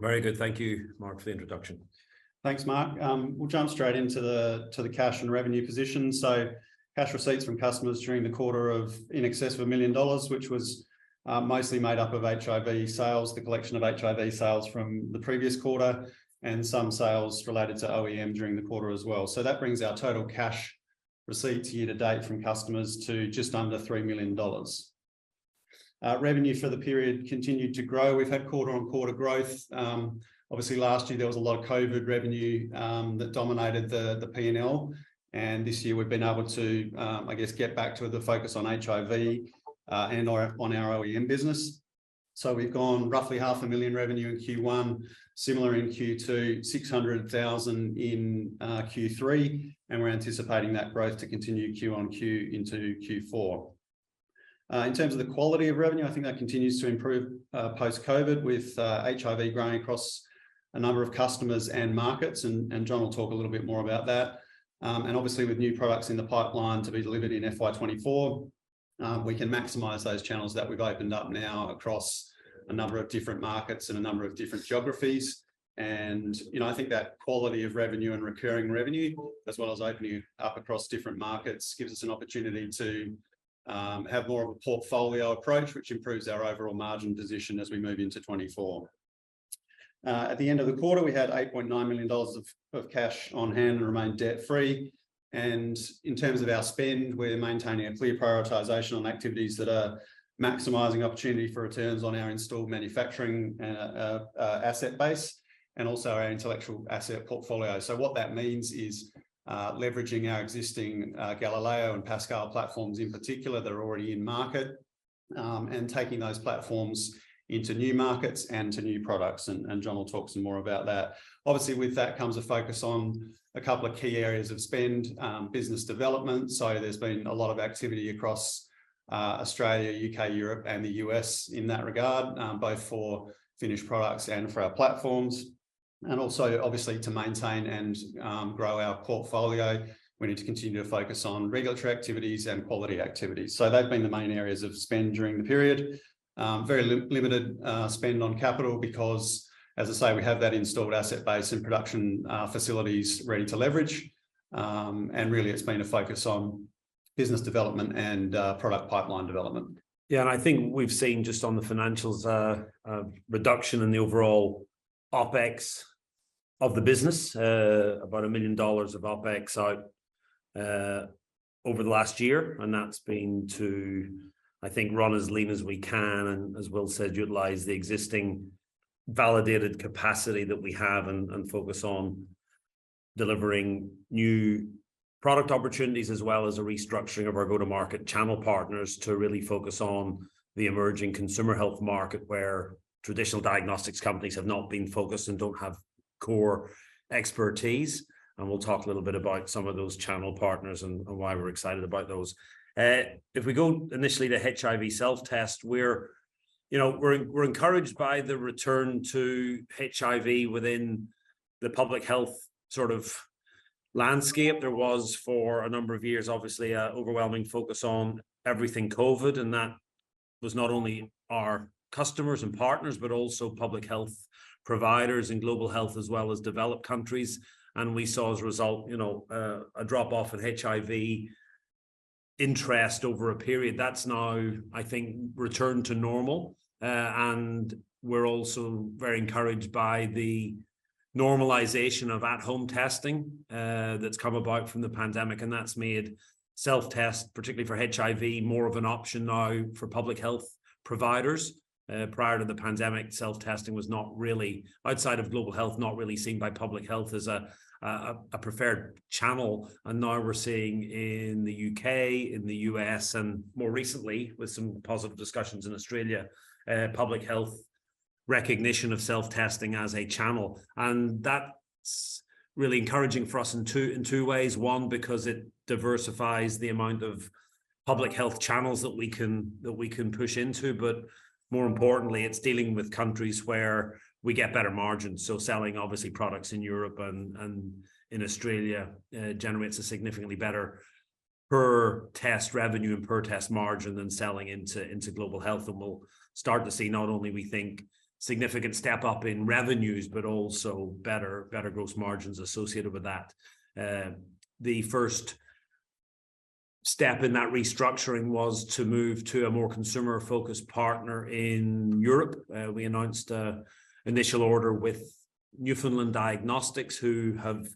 Very good. Thank you, Mark, for the introduction. Thanks, Mark. We'll jump straight into the cash and revenue position. So cash receipts from customers during the quarter of in excess of $1 million, which was mostly made up of HIV sales, the collection of HIV sales from the previous quarter, and some sales related to OEM during the quarter as well. So that brings our total cash receipts year to date from customers to just under $3 million. Revenue for the period continued to grow. We've had quarter-on-quarter growth. Obviously, last year there was a lot of COVID revenue that dominated the P&L, and this year we've been able to, I guess, get back to the focus on HIV and on our OEM business. So we've gone roughly $500,000 revenue in Q1, similar in Q2, $600,000 in Q3, and we're anticipating that growth to continue Q on Q into Q4. In terms of the quality of revenue, I think that continues to improve post-COVID, with HIV growing across a number of customers and markets, and John will talk a little bit more about that. And obviously with new products in the pipeline to be delivered in FY24, we can maximise those channels that we've opened up now across a number of different markets and a number of different geographies. And, I think that quality of revenue and recurring revenue, as well as opening up across different markets, gives us an opportunity to have more of a portfolio approach, which improves our overall margin position as we move into 24. At the end of the quarter, we had $8.9 million of cash on hand and remained debt-free. And in terms of our spend, we're maintaining a clear prioritisation on activities that are maximising opportunity for returns on our installed manufacturing asset base, and also our intellectual asset portfolio. So what that means is leveraging our existing Galileo and Pascal platforms in particular that are already in market, and taking those platforms into new markets and to new products. And John will talk some more about that. Obviously, with that comes a focus on a couple of key areas of spend, business development. So there's been a lot of activity across Australia, UK, Europe, and the US in that regard, both for finished products and for our platforms. And also, obviously, to maintain and grow our portfolio, we need to continue to focus on regulatory activities and quality activities. So they've been the main areas of spend during the period. Very limited spend on capital because, as I say, we have that installed asset base and production facilities ready to leverage. And really, it's been a focus on business development and product pipeline development. Yeah, and I think we've seen just on the financials a reduction in the overall OPEX of the business, about $1 million of OPEX out over the last year. And that's been to, I think, run as lean as we can, and as Will said, utilise the existing validated capacity that we have and focus on delivering new product opportunities, as well as a restructuring of our go-to-market channel partners to really focus on the emerging consumer health market, where traditional diagnostics companies have not been focused and don't have core expertise. And we'll talk a little bit about some of those channel partners and why we're excited about those. If we go initially to HIV self-test, we're encouraged by the return to HIV within the public health sort of landscape. There was, for a number of years, obviously, an overwhelming focus on everything COVID, and that was not only our customers and partners, but also public health providers in global health, as well as developed countries. And we saw as a result, a drop-off in HIV interest over a period. That's now, I think, returned to normal. And we're also very encouraged by the normalization of at-home testing that's come about from the pandemic, and that's made self-test, particularly for HIV, more of an option now for public health providers. Prior to the pandemic, self-testing was not really, outside of global health, not really seen by public health as a preferred channel. And now we're seeing in the UK, in the US, and more recently, with some positive discussions in Australia, public health recognition of self-testing as a channel. And that's really encouraging for us in two ways. One, because it diversifies the amount of public health channels that we can push into, but more importantly, it's dealing with countries where we get better margins. So selling, obviously, products in Europe and in Australia generates a significantly better per test revenue and per test margin than selling into global health. And we'll start to see, not only, we think, significant step up in revenues, but also better gross margins associated with that. The first step in that restructuring was to move to a more consumer-focused partner in Europe. We announced an initial order with Atomo Diagnostics, who have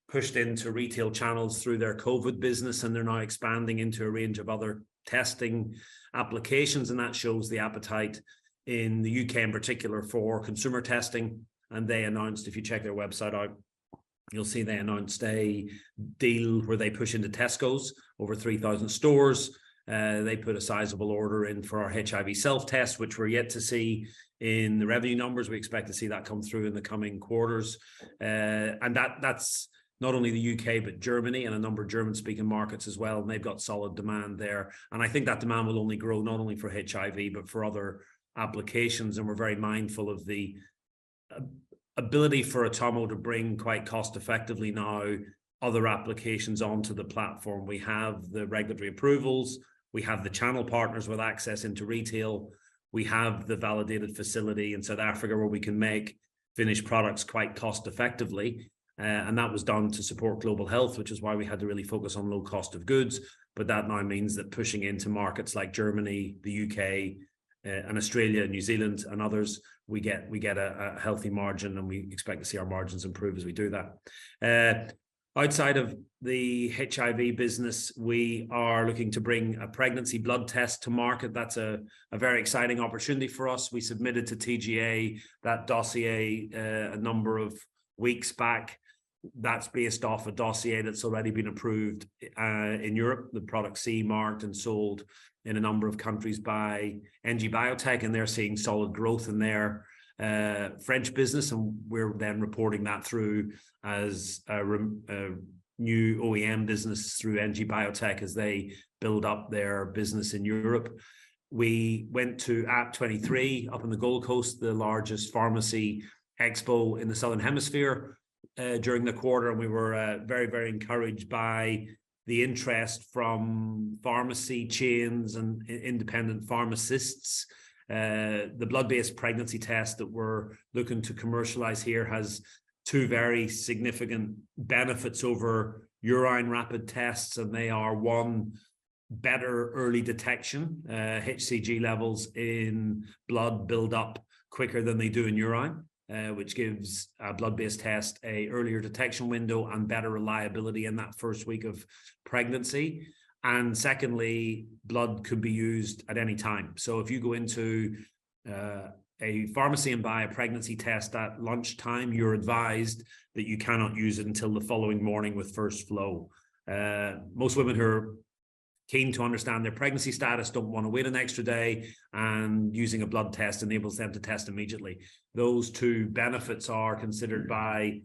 pushed into retail channels through their COVID business, and they're now expanding into a range of other testing applications, and that shows the appetite in the UK in particular for consumer testing. And they announced, if you check their website out, you'll see they announced a deal where they push into Tesco's, over 3,000 stores. They put a sizable order in for our HIV self-test, which we're yet to see in the revenue numbers. We expect to see that come through in the coming quarters. And that's not only the UK, but Germany and a number of German-speaking markets as well. And they've got solid demand there. And I think that demand will only grow, not only for HIV, but for other applications. And we're very mindful of the ability for Atomo to bring quite cost effectively now other applications onto the platform. We have the regulatory approvals, we have the channel partners with access into retail, we have the validated facility in South Africa where we can make finished products quite cost effectively. And that was done to support global health, which is why we had to really focus on low cost of goods. But that now means that pushing into markets like Germany, the UK, and Australia, New Zealand, and others, we get a healthy margin, and we expect to see our margins improve as we do that. Outside of the HIV business, we are looking to bring a pregnancy blood test to market. That's a very exciting opportunity for us. We submitted to TGA that dossier a number of weeks back. That's based off a dossier that's already been approved in Europe, the product CE marked and sold in a number of countries by NG Biotech, and they're seeing solid growth in their French business, and we're then reporting that through as a new OEM business through NG Biotech as they build up their business in Europe. We went to AT23 up on the Gold Coast, the largest pharmacy expo in the Southern Hemisphere during the quarter, and we were very, very encouraged by the interest from pharmacy chains and independent pharmacists. The blood-based pregnancy test that we're looking to commercialize here has two very significant benefits over urine rapid tests, and they are: one, better early detection. HCG levels in blood build up quicker than they do in urine, which gives a blood-based test a earlier detection window and better reliability in that first week of pregnancy. And secondly, blood could be used at any time. So if you go into a pharmacy and buy a pregnancy test at lunchtime, you're advised that you cannot use it until the following morning with first flow. Most women who are keen to understand their pregnancy status don't want to wait an extra day, and using a blood test enables them to test immediately. Those two benefits are considered by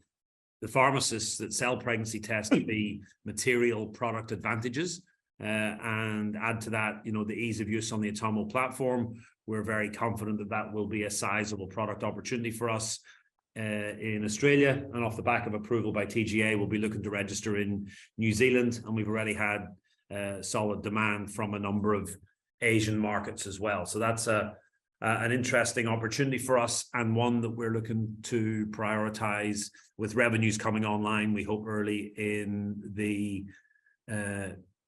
the pharmacists that sell pregnancy tests to be material product advantages. And add to that, the ease of use on the Atomo platform. We're very confident that that will be a sizable product opportunity for us in Australia. And off the back of approval by TGA, we'll be looking to register in New Zealand, and we've already had solid demand from a number of Asian markets as well. So that's an interesting opportunity for us, and one that we're looking to prioritize with revenues coming online, we hope, early in the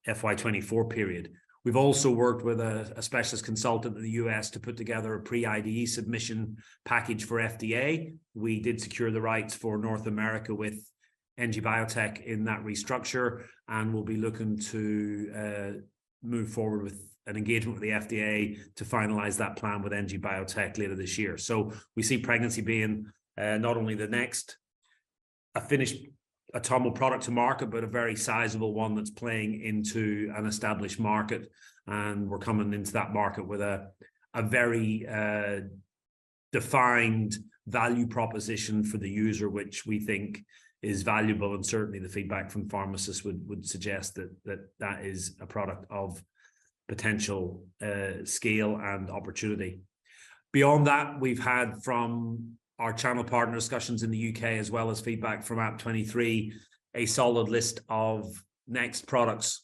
FY24 period. We've also worked with a specialist consultant in the US to put together a pre-IDE submission package for FDA. We did secure the rights for North America with NG Biotech in that restructure, and we'll be looking to move forward with an engagement with the FDA to finalize that plan with NG Biotech later this year. So we see pregnancy being not only the next finished Atomo product to market, but a very sizable one that's playing into an established market. And we're coming into that market with a very defined value proposition for the user, which we think is valuable. And certainly the feedback from pharmacists would suggest that is a product of potential scale and opportunity. Beyond that, we've had from our channel partner discussions in the UK, as well as feedback from AT23, a solid list of next products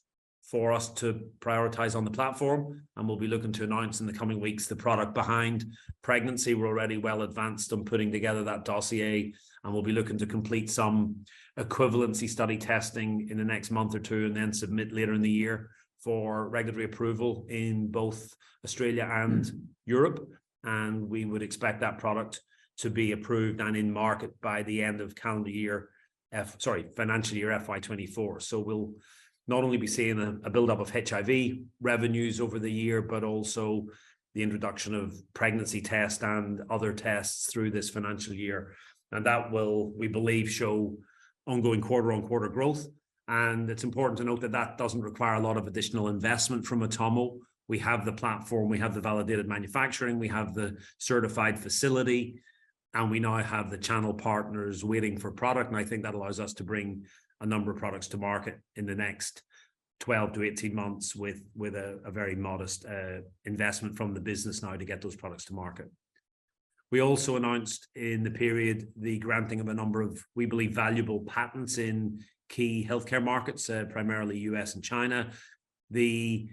for us to prioritize on the platform, and we'll be looking to announce in the coming weeks the product behind pregnancy. We're already well advanced on putting together that dossier, and we'll be looking to complete some equivalency study testing in the next month or two, and then submit later in the year for regulatory approval in both Australia and Europe. And we would expect that product to be approved and in market by the end of financial year FY24. So we'll not only be seeing a build-up of HIV revenues over the year, but also the introduction of pregnancy test and other tests through this financial year. And that will, we believe, show ongoing quarter-on-quarter growth. And it's important to note that that doesn't require a lot of additional investment from Atomo. We have the platform, we have the validated manufacturing, we have the certified facility, and we now have the channel partners waiting for product. And I think that allows us to bring a number of products to market in the next 12 to 18 months with a very modest investment from the business now to get those products to market. We also announced in the period the granting of a number of, we believe, valuable patents in key healthcare markets, primarily US and China. The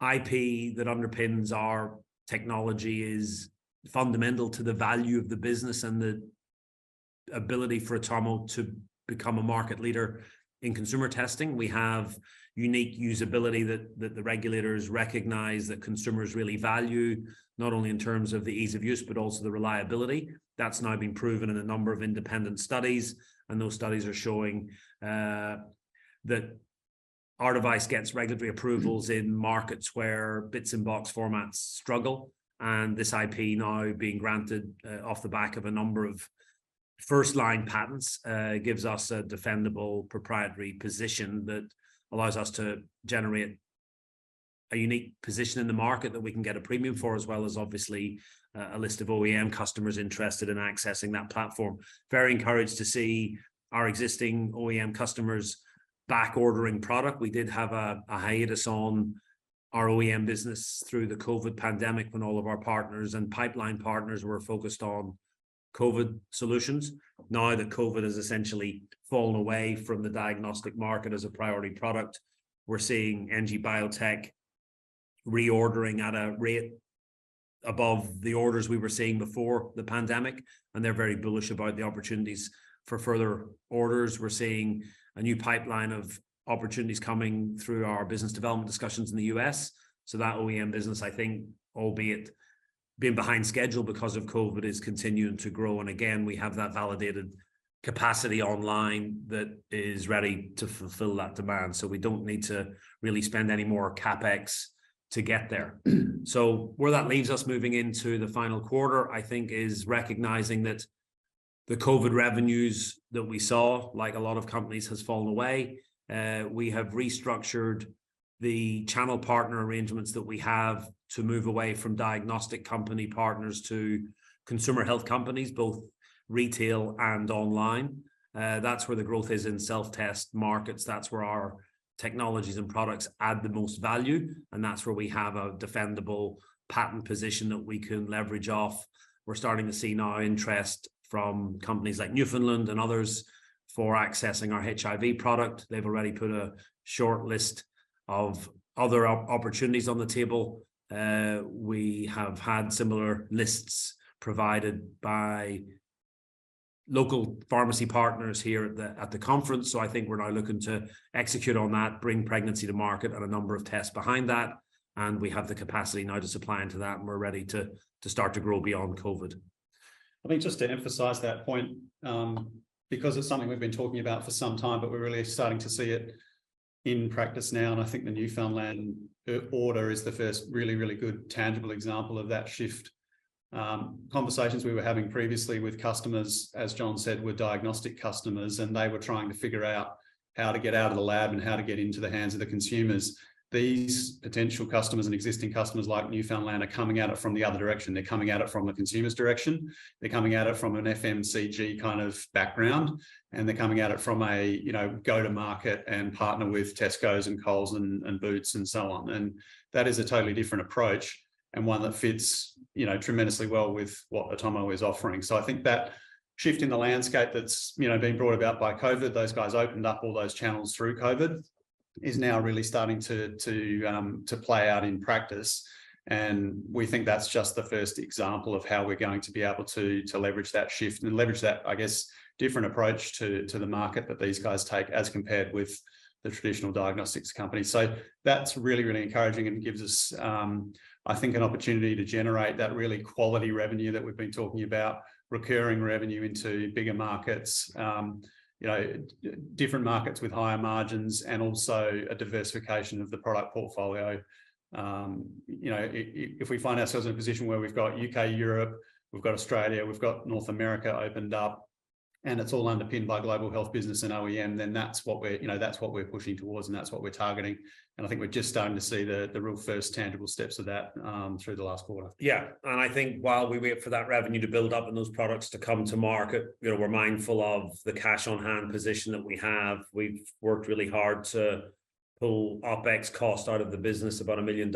IP that underpins our technology is fundamental to the value of the business and the ability for Atomo to become a market leader in consumer testing. We have unique usability that the regulators recognize that consumers really value, not only in terms of the ease of use, but also the reliability. That's now been proven in a number of independent studies, and those studies are showing that our device gets regulatory approvals in markets where bits and box formats struggle. And this IP now being granted off the back of a number of first-line patents gives us a defendable proprietary position that allows us to generate a unique position in the market that we can get a premium for, as well as obviously a list of OEM customers interested in accessing that platform. Very encouraged to see our existing OEM customers back ordering product. We did have a hiatus on our OEM business through the COVID pandemic when all of our partners and pipeline partners were focused on COVID solutions. Now that COVID has essentially fallen away from the diagnostic market as a priority product, we're seeing NG Biotech reordering at a rate above the orders we were seeing before the pandemic, and they're very bullish about the opportunities for further orders. We're seeing a new pipeline of opportunities coming through our business development discussions in the US. So that OEM business, I think, albeit being behind schedule because of COVID, is continuing to grow. And again, we have that validated capacity online that is ready to fulfill that demand. So we don't need to really spend any more CapEx to get there. So where that leaves us moving into the final quarter, I think, is recognizing that the COVID revenues that we saw, like a lot of companies, has fallen away. We have restructured the channel partner arrangements that we have to move away from diagnostic company partners to consumer health companies, both retail and online. That's where the growth is in self-test markets. That's where our technologies and products add the most value. And that's where we have a defendable patent position that we can leverage off. We're starting to see now interest from companies like Newfoundland and others for accessing our HIV product. They've already put a short list of other opportunities on the table. We have had similar lists provided by local pharmacy partners here at the conference. So I think we're now looking to execute on that, bring pregnancy to market and a number of tests behind that. And we have the capacity now to supply into that, and we're ready to start to grow beyond COVID. I think just to emphasize that point, because it's something we've been talking about for some time, but we're really starting to see it in practice now. And I think the Newfoundland order is the first really, really good tangible example of that shift. Conversations we were having previously with customers, as John said, were diagnostic customers, and they were trying to figure out how to get out of the lab and how to get into the hands of the consumers. These potential customers and existing customers like Newfoundland are coming at it from the other direction. They're coming at it from the consumer's direction. They're coming at it from an FMCG kind of background, and they're coming at it from a, go to market and partner with Tesco's and Coles and Boots and so on. And that is a totally different approach, and one that fits, tremendously well with what Atomo is offering. So I think that shift in the landscape that's, been brought about by COVID, those guys opened up all those channels through COVID. is now really starting to play out in practice. And we think that's just the first example of how we're going to be able to leverage that shift and leverage that, I guess, different approach to the market that these guys take as compared with the traditional diagnostics companies. So that's really, really encouraging and gives us, I think, an opportunity to generate that really quality revenue that we've been talking about, recurring revenue into bigger markets, different markets with higher margins, and also a diversification of the product portfolio. If we find ourselves in a position where we've got UK, Europe, we've got Australia, we've got North America opened up, and it's all underpinned by global health business and OEM, then that's what we're pushing towards, and that's what we're targeting. And I think we're just starting to see the real first tangible steps of that through the last quarter. Yeah, and I think while we wait for that revenue to build up and those products to come to market, we're mindful of the cash on hand position that we have. We've worked really hard to pull OpEx cost out of the business, about $1 million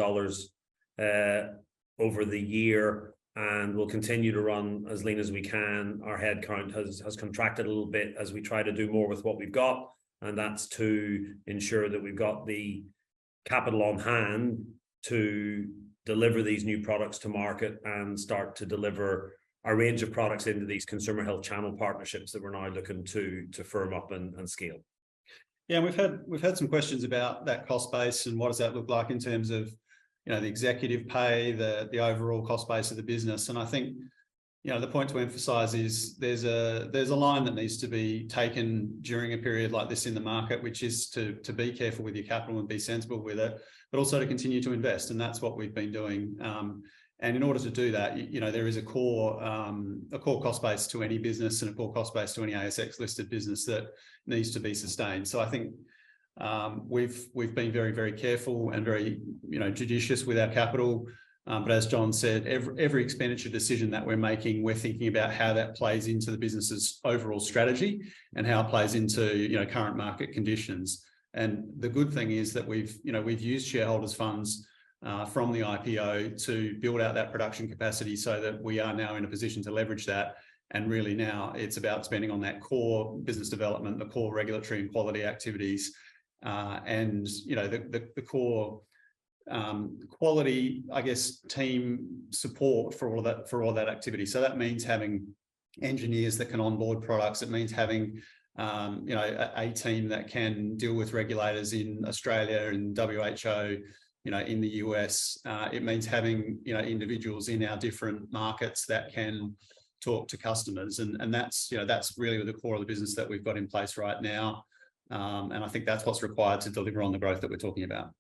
over the year, and we'll continue to run as lean as we can. Our headcount has contracted a little bit as we try to do more with what we've got, and that's to ensure that we've got the capital on hand to deliver these new products to market and start to deliver our range of products into these consumer health channel partnerships that we're now looking to firm up and scale. Yeah, we've had some questions about that cost base and what does that look like in terms of the executive pay, the overall cost base of the business. And I think the point to emphasize is there's a line that needs to be taken during a period like this in the market, which is to be careful with your capital and be sensible with it, but also to continue to invest, and that's what we've been doing. And in order to do that, there is a core cost base to any business and a core cost base to any ASX listed business that needs to be sustained. So I think we've been very, very careful and very judicious with our capital. But as John said, every expenditure decision that we're making, we're thinking about how that plays into the business's overall strategy and how it plays into current market conditions. And the good thing is that we've used shareholders' funds from the IPO to build out that production capacity so that we are now in a position to leverage that. And really now it's about spending on that core business development, the core regulatory and quality activities, and the core quality, I guess, team support for all that activity. So that means having engineers that can onboard products. It means having a team that can deal with regulators in Australia and WHO, in the US. It means having individuals in our different markets that can talk to customers, and that's really the core of the business that we've got in place right now. And I think that's what's required to deliver on the growth that we're talking about.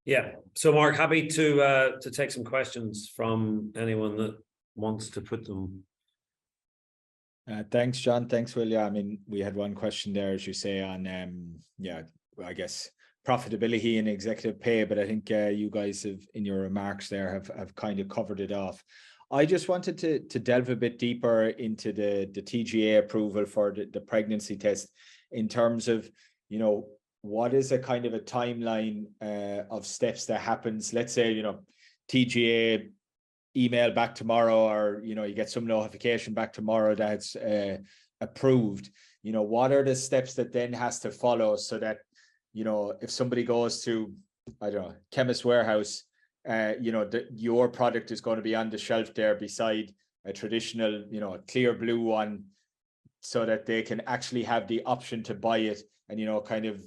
Yeah. So Mark, happy to take some questions from anyone that wants to put them. Thanks, John. Thanks, Will. Yeah, I mean, we had one question there, as you say, on I guess profitability and executive pay, but I think you guys have, in your remarks there, have kind of covered it off. I just wanted to delve a bit deeper into the TGA approval for the pregnancy test, in terms of, what is a kind of a timeline of steps that happens? Let's say, TGA email back tomorrow, or, you get some notification back tomorrow that it's approved. What are the steps that then has to follow so that, if somebody goes to, I don't know, Chemist Warehouse, your product is going to be on the shelf there beside a traditional, clear blue one, so that they can actually have the option to buy it, and kind of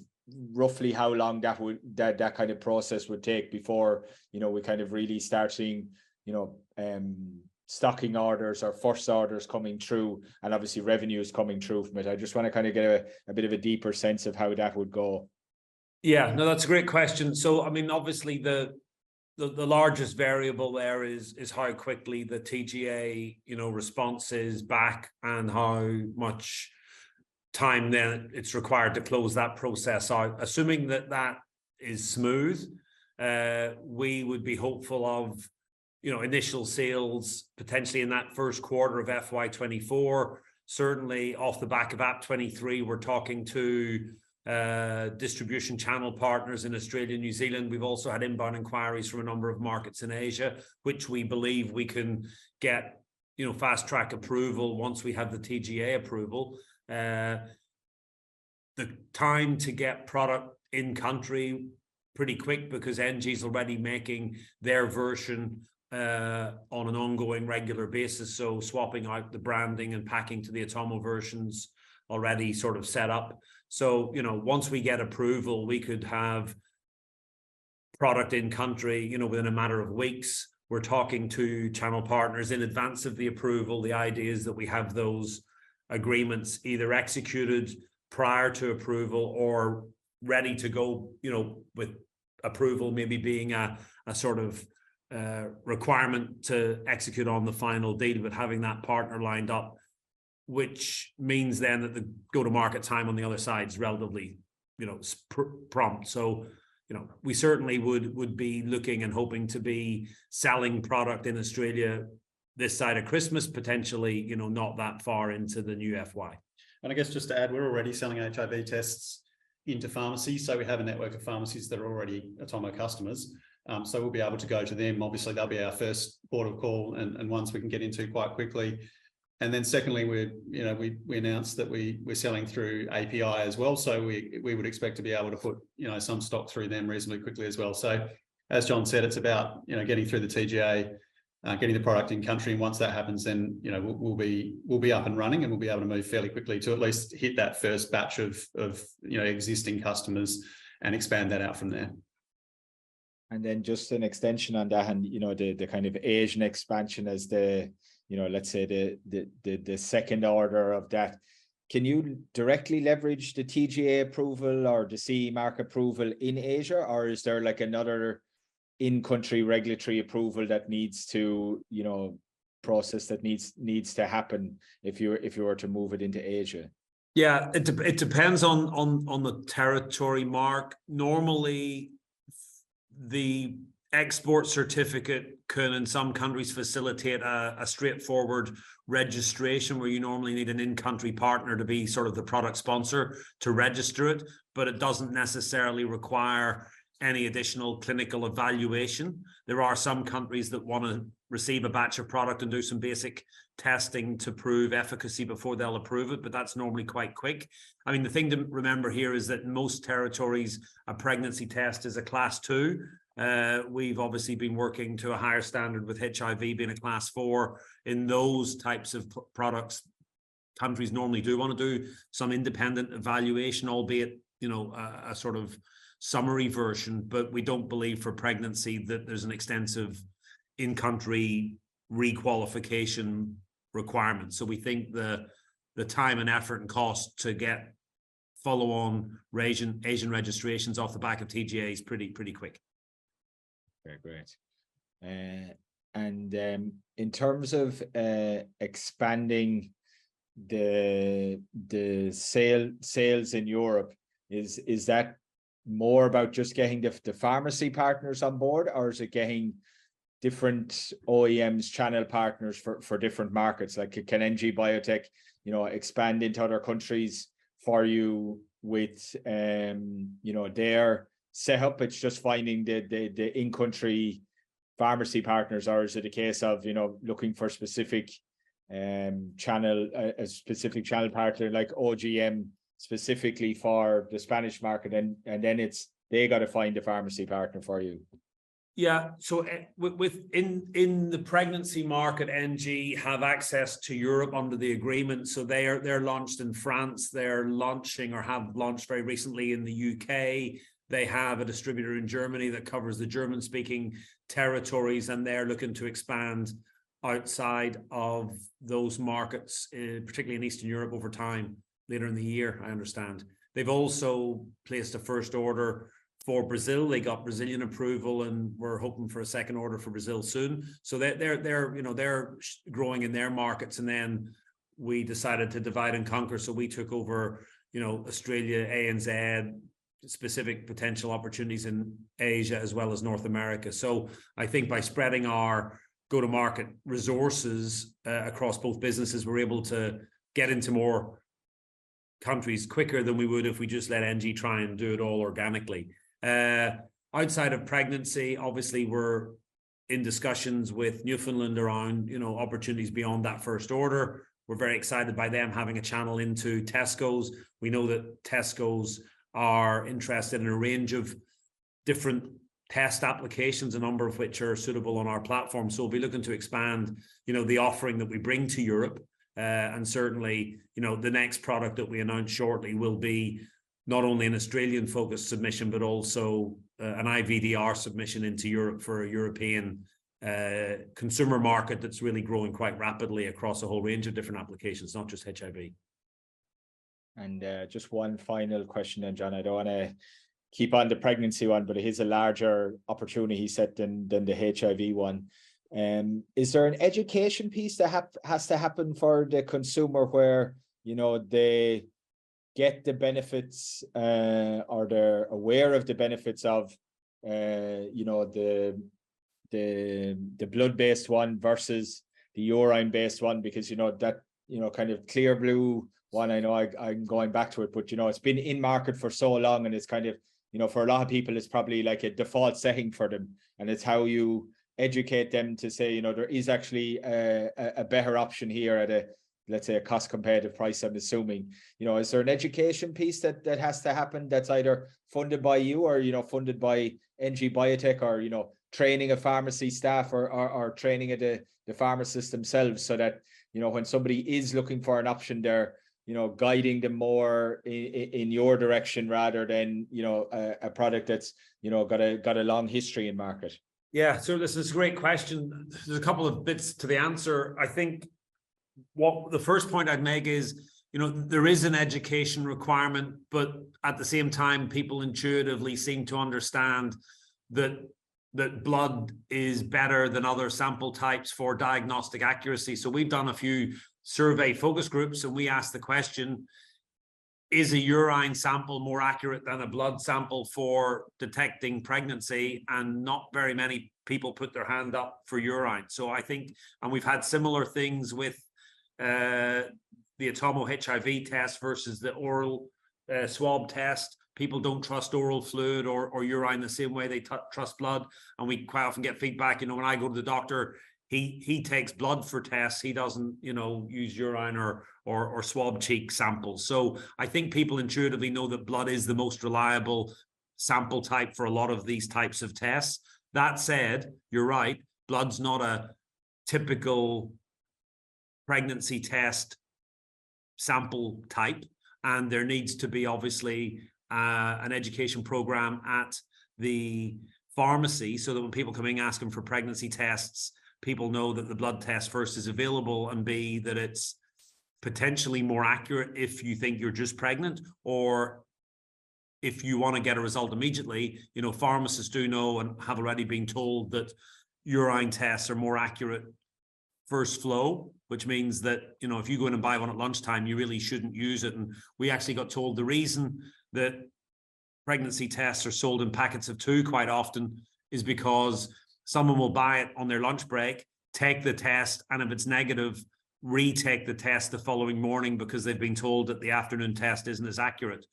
roughly how long that kind of process would take before we kind of really start seeing stocking orders or first orders coming through, and obviously revenues coming through from it. I just want to kind of get a bit of a deeper sense of how that would go. Yeah, no, that's a great question. So I mean, obviously the largest variable there is how quickly the TGA response is back, and how much time then it's required to close that process out. Assuming that is smooth, we would be hopeful of initial sales potentially in that first quarter of FY24. Certainly off the back of AP23, we're talking to distribution channel partners in Australia and New Zealand. We've also had inbound inquiries from a number of markets in Asia, which we believe we can get fast track approval once we have the TGA approval. The time to get product in country pretty quick, because NG's already making their version on an ongoing regular basis. So swapping out the branding and packing to the Atomo versions already sort of set up. So, you know, once we get approval, we could have product in country, you know, within a matter of weeks. We're talking to channel partners in advance of the approval. The idea is that we have those agreements either executed prior to approval or ready to go, you know, with approval maybe being a sort of requirement to execute on the final deal, but having that partner lined up, which means then that the go-to-market time on the other side is relatively, you know, prompt. So, you know, we certainly would be looking and hoping to be selling product in Australia this side of Christmas, potentially, you know, not that far into the new FY. And I guess just to add, we're already selling HIV tests into pharmacies. So we have a network of pharmacies that are already Atomo customers. So we'll be able to go to them. Obviously, they'll be our first port of call and ones we can get into quite quickly. And then secondly, we announced that we're selling through API as well. So we would expect to be able to put, you know, some stock through them reasonably quickly as well. So as John said, it's about, you know, getting through the TGA, getting the product in country. And once that happens, then, you know, we'll be up and running, and we'll be able to move fairly quickly to at least hit that first batch of you know, existing customers and expand that out from there. And then just an extension on that, and, you know, the kind of Asian expansion as the, you know, let's say the second order of that. Can you directly leverage the TGA approval or the CE mark approval in Asia, or is there like another in-country regulatory approval that needs to, you know, process that needs to happen if you were to move it into Asia? Yeah, it depends on the territory, Mark. Normally, the export certificate can in some countries facilitate a straightforward registration, where you normally need an in-country partner to be sort of the product sponsor to register it, but it doesn't necessarily require any additional clinical evaluation. There are some countries that want to receive a batch of product and do some basic testing to prove efficacy before they'll approve it, but that's normally quite quick. I mean, the thing to remember here is that in most territories, a pregnancy test is a class 2. We've obviously been working to a higher standard with HIV being a class 4. In those types of products, countries normally do want to do some independent evaluation, albeit, you know, a sort of summary version, but we don't believe for pregnancy that there's an extensive in-country requalification requirement. So we think the time and effort and cost to get follow-on Asian registrations off the back of TGA is pretty quick. Very great. And in terms of expanding the sales in Europe, is that more about just getting the pharmacy partners on board, or is it getting different OEMs, channel partners for different markets? Like, can NG Biotech, you know, expand into other countries for you with you know, their setup? It's just finding the in-country pharmacy partners, or is it a case of, you know, looking for specific channel, a specific channel partner like OGM specifically for the Spanish market, and then they got to find a pharmacy partner for you? Yeah, so in the pregnancy market, NG have access to Europe under the agreement. So they're launched in France. They're launching or have launched very recently in the UK. They have a distributor in Germany that covers the German-speaking territories, and they're looking to expand outside of those markets, particularly in Eastern Europe over time, later in the year, I understand. They've also placed a first order for Brazil. They got Brazilian approval, and we're hoping for a second order for Brazil soon. So they're growing in their markets, and then we decided to divide and conquer. So we took over, you know, Australia, ANZ, specific potential opportunities in Asia as well as North America. So I think by spreading our go-to-market resources across both businesses, we're able to get into more countries quicker than we would if we just let NG try and do it all organically. Outside of pregnancy, obviously we're in discussions with Newfoundland around, you know, opportunities beyond that first order. We're very excited by them having a channel into Tesco's. We know that Tesco's are interested in a range of different test applications, a number of which are suitable on our platform. So we'll be looking to expand, the offering that we bring to Europe. And certainly, the next product that we announce shortly will be not only an Australian focused submission, but also an IVDR submission into Europe for a European consumer market that's really growing quite rapidly across a whole range of different applications, not just HIV. And just one final question then, John. I don't want to keep on the pregnancy one, but it is a larger opportunity set than the HIV one. Is there an education piece that has to happen for the consumer where, they get the benefits or they're aware of the benefits of, the blood-based one versus the urine-based one? Because, that, kind of clear blue one, I know I'm going back to it, but, it's been in market for so long, and it's kind of, for a lot of people, it's probably like a default setting for them. And it's how you educate them to say, there is actually a better option here at a, let's say, a cost competitive price, I'm assuming. Is there an education piece that has to happen that's either funded by you or, funded by NG Biotech, or, training of pharmacy staff or training of the pharmacists themselves, so that, when somebody is looking for an option, they're, guiding them more in your direction rather than, a product that's, got a long history in market? Yeah, so this is a great question. There's a couple of bits to the answer. I think what the first point I'd make is, there is an education requirement, but at the same time, people intuitively seem to understand that blood is better than other sample types for diagnostic accuracy. So we've done a few survey focus groups, and we asked the question, is a urine sample more accurate than a blood sample for detecting pregnancy? And not very many people put their hand up for urine. So I think, and we've had similar things with the Atomo HIV test versus the oral swab test. People don't trust oral fluid or urine the same way they trust blood. And we quite often get feedback, when I go to the doctor, he takes blood for tests. He doesn't, use urine or swab cheek samples. So I think people intuitively know that blood is the most reliable sample type for a lot of these types of tests. That said, you're right, blood's not a typical pregnancy test sample type, and there needs to be obviously an education program at the pharmacy, so that when people come in asking for pregnancy tests, people know that the blood test first is available, and B, that it's potentially more accurate if you think you're just pregnant, or if you want to get a result immediately. Pharmacists do know and have already been told that urine tests are more accurate first flow, which means that, if you go in and buy one at lunchtime, you really shouldn't use it. And we actually got told the reason that pregnancy tests are sold in packets of 2 quite often is because someone will buy it on their lunch break, take the test, and if it's negative, retake the test the following morning because they've been told that the afternoon test isn't as accurate.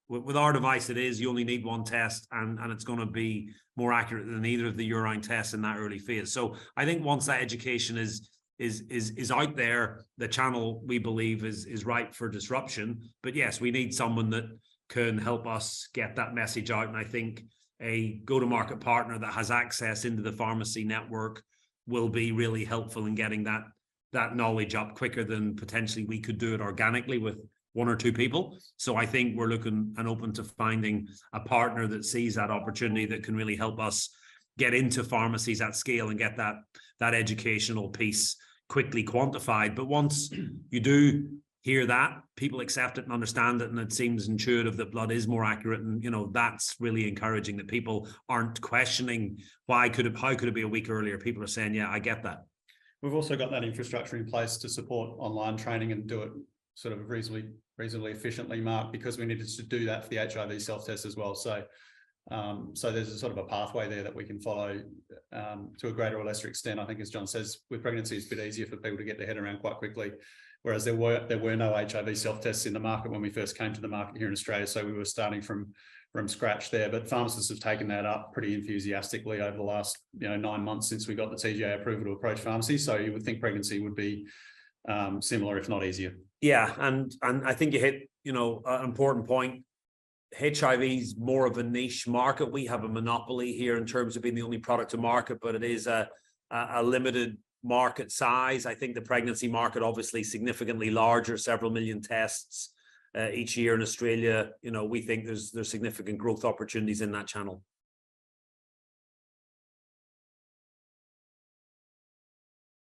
With our device, it is. You only need one test, and it's going to be more accurate than either of the urine tests in that early phase. So I think once that education is out there, the channel, we believe, is ripe for disruption. But yes, we need someone that can help us get that message out. And I think a go-to-market partner that has access into the pharmacy network will be really helpful in getting that knowledge up quicker than potentially we could do it organically with 1 or 2 people. So I think we're looking and open to finding a partner that sees that opportunity, that can really help us get into pharmacies at scale and get that educational piece quickly quantified. But once you do hear that, people accept it and understand it, and it seems intuitive that blood is more accurate. And that's really encouraging, that people aren't questioning how could it be a week earlier. People are saying, yeah, I get that. We've also got that infrastructure in place to support online training and do it sort of reasonably efficiently, Mark, because we needed to do that for the HIV self-test as well. So there's a sort of a pathway there that we can follow to a greater or lesser extent. I think, as John says, with pregnancy, it's a bit easier for people to get their head around quite quickly, whereas there were no HIV self-tests in the market when we first came to the market here in Australia. So we were starting from scratch there. But pharmacists have taken that up pretty enthusiastically over the last 9 months since we got the TGA approval to approach pharmacy. So you would think pregnancy would be similar, if not easier. Yeah, and I think you hit an important point. HIV is more of a niche market. We have a monopoly here in terms of being the only product to market, but it is a limited market size. I think the pregnancy market obviously significantly larger, several million tests each year in Australia. You know, we think there's significant growth opportunities in that channel.